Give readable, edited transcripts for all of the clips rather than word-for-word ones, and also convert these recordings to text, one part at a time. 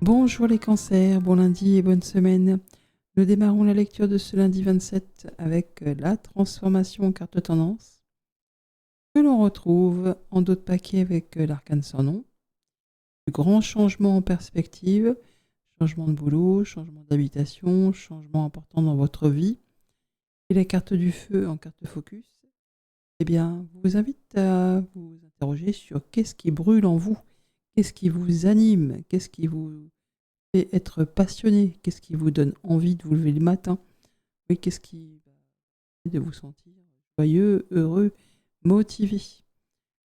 Bonjour les cancers, bon lundi et bonne semaine. Nous démarrons la lecture de ce lundi 27 avec la transformation en carte tendance que l'on retrouve en dos de paquet avec l'arcane sans nom. De grands changements en perspective, changement de boulot, changement d'habitation, changement important dans votre vie. Et la carte du feu en carte focus, eh bien, vous invite à vous interroger sur qu'est-ce qui brûle en vous, qu'est-ce qui vous anime, qu'est-ce qui vous fait être passionné, qu'est-ce qui vous donne envie de vous lever le matin, oui, qu'est-ce qui va de vous sentir joyeux, heureux, motivé.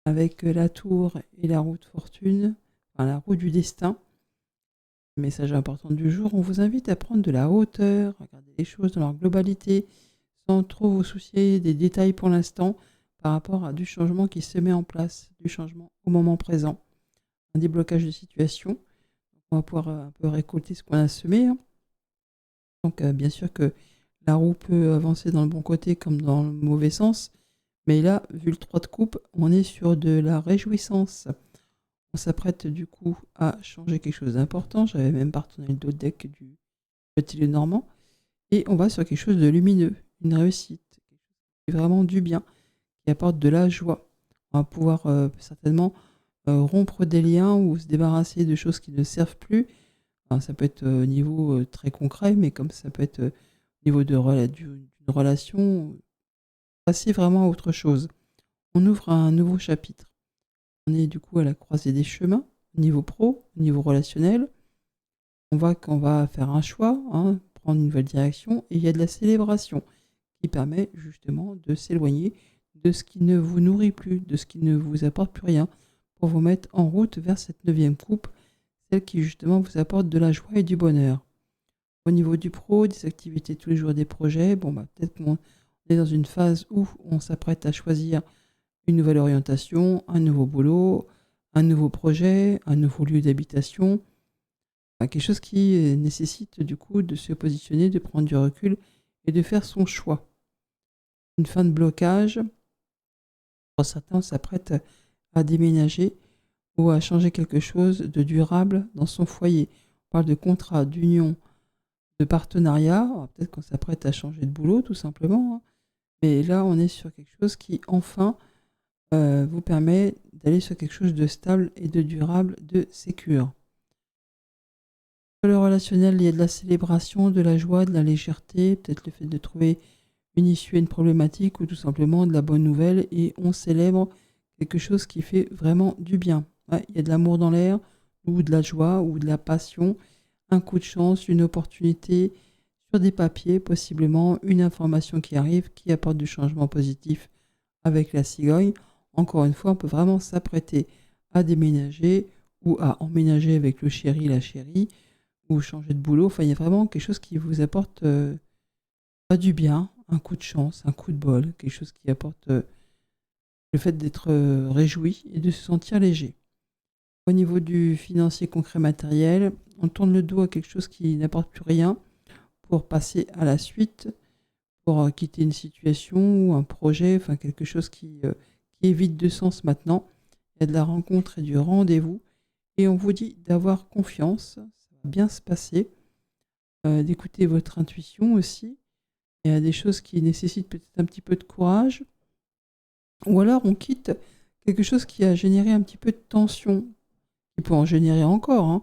Avec la tour et la roue de fortune, enfin la roue du destin, le message important du jour, on vous invite à prendre de la hauteur, à regarder les choses dans leur globalité, sans trop vous soucier des détails pour l'instant, par rapport à du changement qui se met en place, du changement au moment présent, un déblocage de situation. On va pouvoir un peu récolter ce qu'on a semé, hein. Donc bien sûr que la roue peut avancer dans le bon côté comme dans le mauvais sens, mais là, vu le 3 de coupe, on est sur de la réjouissance. On s'apprête du coup à changer quelque chose d'important. J'avais même partourné le dos de deck du petit le normand. Et on va sur quelque chose de lumineux, une réussite, quelque chose qui est vraiment du bien, qui apporte de la joie. On va pouvoir certainement rompre des liens ou se débarrasser de choses qui ne servent plus. Alors, ça peut être au niveau très concret, mais comme ça peut être au niveau d'une relation, passer vraiment à autre chose. On ouvre un nouveau chapitre. On est du coup à la croisée des chemins, au niveau pro, au niveau relationnel. On voit qu'on va faire un choix, hein, prendre une nouvelle direction, et il y a de la célébration qui permet justement de s'éloigner de ce qui ne vous nourrit plus, de ce qui ne vous apporte plus rien, pour vous mettre en route vers cette 9e coupe, celle qui justement vous apporte de la joie et du bonheur. Au niveau du pro, des activités tous les jours, des projets, bon bah peut-être qu'on est dans une phase où on s'apprête à choisir une nouvelle orientation, un nouveau boulot, un nouveau projet, un nouveau lieu d'habitation, enfin, quelque chose qui nécessite du coup de se positionner, de prendre du recul et de faire son choix. Une fin de blocage, pour certains, on s'apprête à déménager ou à changer quelque chose de durable dans son foyer. On parle de contrat, d'union, de partenariat. Alors, peut-être qu'on s'apprête à changer de boulot tout simplement, hein. Mais là, on est sur quelque chose qui enfin vous permet d'aller sur quelque chose de stable et de durable, de sécure. Sur le relationnel, il y a de la célébration, de la joie, de la légèreté, peut-être le fait de trouver une issue à une problématique ou tout simplement de la bonne nouvelle et on célèbre quelque chose qui fait vraiment du bien. Ouais, il y a de l'amour dans l'air ou de la joie ou de la passion, un coup de chance, une opportunité sur des papiers, possiblement une information qui arrive, qui apporte du changement positif avec la cigogne. Encore une fois, on peut vraiment s'apprêter à déménager ou à emménager avec le chéri, la chérie, ou changer de boulot. Enfin, il y a vraiment quelque chose qui vous apporte pas du bien, un coup de chance, un coup de bol, quelque chose qui apporte le fait d'être réjoui et de se sentir léger. Au niveau du financier concret matériel, on tourne le dos à quelque chose qui n'apporte plus rien pour passer à la suite, pour quitter une situation ou un projet, enfin quelque chose qui est vide de sens maintenant. Il y a de la rencontre et du rendez-vous. Et on vous dit d'avoir confiance, ça va bien se passer, d'écouter votre intuition aussi. Il y a des choses qui nécessitent peut-être un petit peu de courage. Ou alors on quitte quelque chose qui a généré un petit peu de tension, qui peut en générer encore, hein.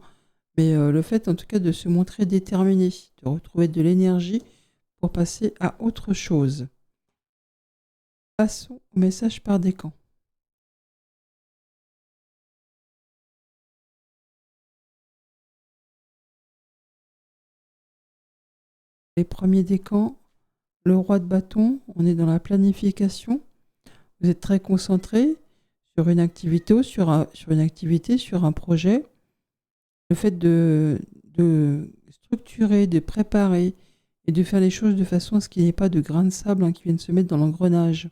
Mais le fait en tout cas de se montrer déterminé, de retrouver de l'énergie pour passer à autre chose. Passons au message par décan. Les premiers décans, le roi de bâton, on est dans la planification. Vous êtes très concentré sur une activité ou sur un projet. Le fait de structurer, de préparer et de faire les choses de façon à ce qu'il n'y ait pas de grains de sable, hein, qui viennent se mettre dans l'engrenage.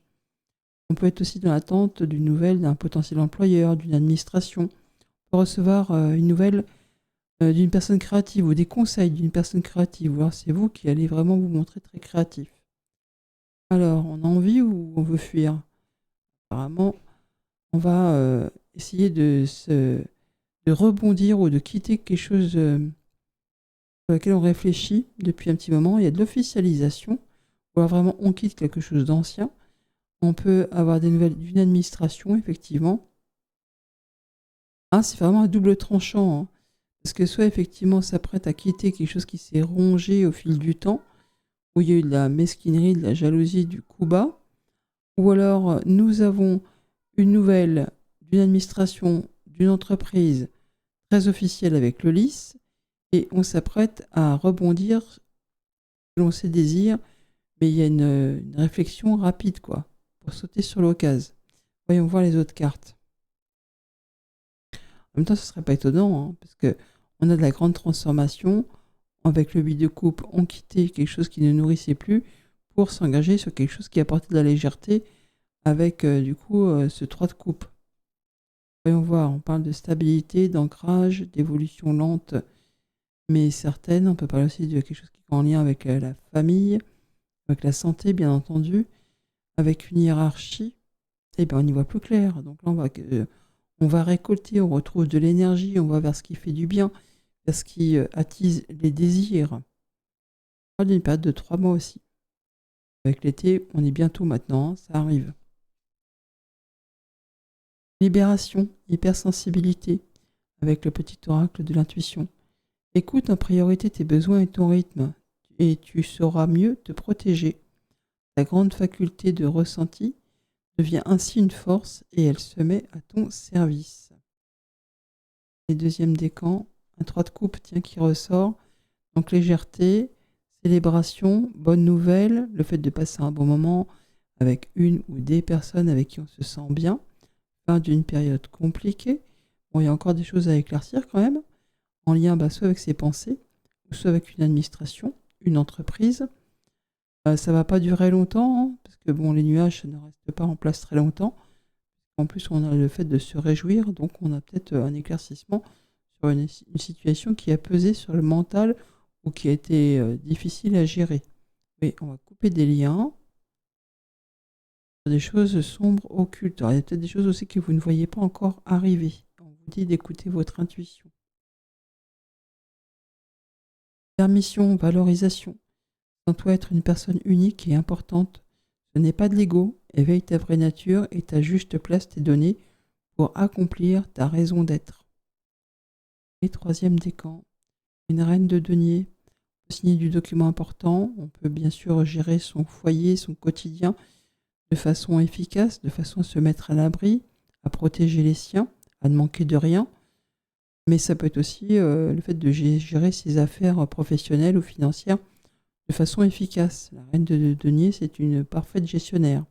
On peut être aussi dans l'attente d'une nouvelle d'un potentiel employeur, d'une administration. On peut recevoir une nouvelle d'une personne créative ou des conseils d'une personne créative. Ou alors c'est vous qui allez vraiment vous montrer très créatif. Alors, on a envie ou on veut fuir? Apparemment, on va essayer de de rebondir ou de quitter quelque chose sur lequel on réfléchit depuis un petit moment. Il y a de l'officialisation, ou alors vraiment on quitte quelque chose d'ancien. On peut avoir des nouvelles d'une administration, effectivement. Ah, c'est vraiment un double tranchant, hein. Parce que soit effectivement s'apprête à quitter quelque chose qui s'est rongé au fil du temps, où il y a eu de la mesquinerie, de la jalousie, du coup bas, ou alors nous avons une nouvelle d'une administration, d'une entreprise très officielle avec le LIS, et on s'apprête à rebondir selon ses désirs, mais il y a une réflexion rapide, quoi, pour sauter sur l'occasion. Voyons voir les autres cartes. En même temps, ce ne serait pas étonnant, hein, parce que on a de la grande transformation. Avec le 8 de coupe, on quittait quelque chose qui ne nourrissait plus pour s'engager sur quelque chose qui apportait de la légèreté avec du coup ce 3 de coupe. Voyons voir, on parle de stabilité, d'ancrage, d'évolution lente mais certaine. On peut parler aussi de quelque chose qui est en lien avec la famille, avec la santé bien entendu, avec une hiérarchie. Et bien on y voit plus clair. Donc là on va récolter, on retrouve de l'énergie, on va vers ce qui fait du bien, vers ce qui attise les désirs. On parle d'une période de 3 mois aussi. Avec l'été, on est bientôt maintenant, ça arrive. Libération, hypersensibilité, avec le petit oracle de l'intuition. Écoute en priorité tes besoins et ton rythme, et tu sauras mieux te protéger. Ta grande faculté de ressenti devient ainsi une force et elle se met à ton service. Les deuxièmes décans, un 3 de coupe tiens qui ressort. Donc légèreté, célébration, bonne nouvelle, le fait de passer un bon moment avec une ou des personnes avec qui on se sent bien, fin d'une période compliquée. Bon, il y a encore des choses à éclaircir quand même, en lien soit avec ses pensées, ou soit avec une administration, une entreprise. Ça va pas durer longtemps, hein, parce que bon, les nuages ne restent pas en place très longtemps. En plus, on a le fait de se réjouir, donc on a peut-être un éclaircissement sur une situation qui a pesé sur le mental ou qui a été difficile à gérer. Oui, on va couper des liens, des choses sombres, occultes. Alors, il y a peut-être des choses aussi que vous ne voyez pas encore arriver. On vous dit d'écouter votre intuition. Permission, valorisation. Sens-toi être une personne unique et importante. Ce n'est pas de l'ego. Éveille ta vraie nature et ta juste place t'est donnée pour accomplir ta raison d'être. Et troisième décan, une reine de denier. On peut signer du document important. On peut bien sûr gérer son foyer, son quotidien de façon efficace, de façon à se mettre à l'abri, à protéger les siens, à ne manquer de rien. Mais ça peut être aussi le fait de gérer ses affaires professionnelles ou financières de façon efficace. La reine de denier, c'est une parfaite gestionnaire.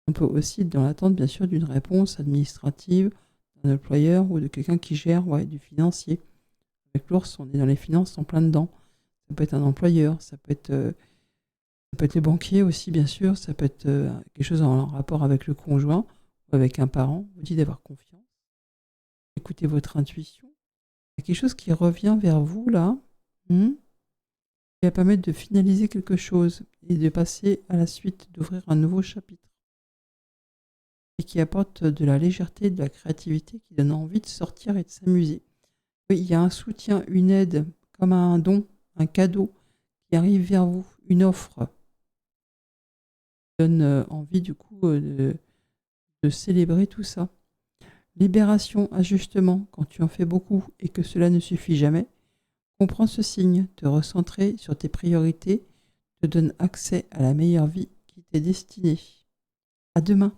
On peut aussi être dans l'attente, bien sûr, d'une réponse administrative d'un employeur ou de quelqu'un qui gère du financier. Avec l'ours, on est dans les finances en plein dedans. Ça peut être un employeur, ça peut être les banquiers aussi, bien sûr. Ça peut être quelque chose en rapport avec le conjoint ou avec un parent. On vous dit d'avoir confiance. Écoutez votre intuition. Il y a quelque chose qui revient vers vous, là, qui va permettre de finaliser quelque chose et de passer à la suite, d'ouvrir un nouveau chapitre. Et qui apporte de la légèreté, de la créativité, qui donne envie de sortir et de s'amuser. Oui, il y a un soutien, une aide, comme un don, un cadeau qui arrive vers vous, une offre qui donne envie du coup de célébrer tout ça. Libération, ajustement, quand tu en fais beaucoup et que cela ne suffit jamais, comprends ce signe, te recentrer sur tes priorités te donne accès à la meilleure vie qui t'est destinée. À demain.